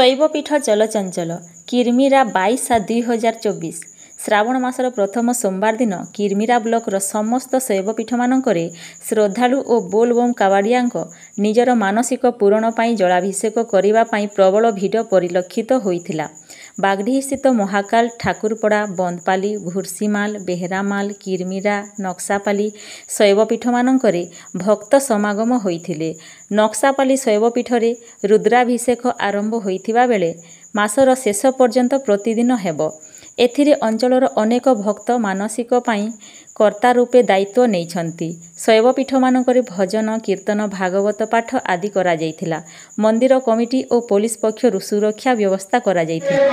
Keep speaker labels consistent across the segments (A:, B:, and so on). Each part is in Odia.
A: ଶୈବପୀଠ ଚଳଚଞ୍ଚଳ କିର୍ମୀରା 22/7/2024 ଶ୍ରାବଣ ମାସର ପ୍ରଥମ ସୋମବାର ଦିନ କିର୍ମୀରା ବ୍ଲକର ସମସ୍ତ ଶୈବପୀଠମାନଙ୍କରେ ଶ୍ରଦ୍ଧାଳୁ ଓ ବୋଲବମ୍ କାବାଡ଼ିଆଙ୍କ ନିଜର ମାନସିକ ପୂରଣ ପାଇଁ ଜଳାଭିଷେକ କରିବା ପାଇଁ ପ୍ରବଳ ଭିଡ଼ ପରିଲକ୍ଷିତ ହୋଇଥିଲା। ବାଗଡିହିସ୍ଥିତ ମହାକାଲ, ଠାକୁରପଡ଼ା, ବନ୍ଦପାଲି, ଭୁର୍ସିମାଲ, ବେହେରାମାଲ, କିର୍ମୀରା, ନକ୍ସାପାଲି ଶୈବପୀଠମାନଙ୍କରେ ଭକ୍ତ ସମାଗମ ହୋଇଥିଲେ। ନକ୍ସାପାଲି ଶୈବପୀଠରେ ରୁଦ୍ରାଭିଷେକ ଆରମ୍ଭ ହୋଇଥିବା ବେଳେ ମାସର ଶେଷ ପର୍ଯ୍ୟନ୍ତ ପ୍ରତିଦିନ ହେବ। ଏଥିରେ ଅଞ୍ଚଳର ଅନେକ ଭକ୍ତ ମାନସିକ ପାଇଁ କର୍ତ୍ତା ରୂପେ ଦାୟିତ୍ୱ ନେଇଛନ୍ତି। ଶୈବପୀଠମାନଙ୍କରେ ଭଜନ, କୀର୍ତ୍ତନ, ଭାଗବତ ପାଠ ଆଦି କରାଯାଇଥିଲା। ମନ୍ଦିର କମିଟି ଓ ପୋଲିସ ପକ୍ଷରୁ ସୁରକ୍ଷା ବ୍ୟବସ୍ଥା କରାଯାଇଥିଲା।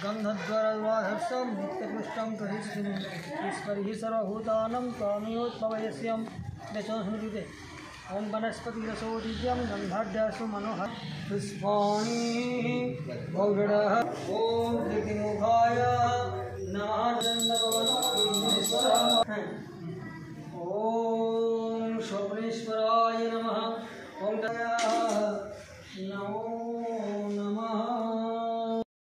B: गन्धद्वारद्वाहर्षं नित्यपुष्टं करिष्यति ईश्वरी सर्वभूतानां त्वमेवोद्भवयस्यं दशस्मृते ओं वनस्पतिरसो दिव्यं गन्धाढ्यसु मनोहर पुष्पाणि गौरडः ओं कृतिमुखाय नमः ओं शोभनेश्वराय नमः ओं नमो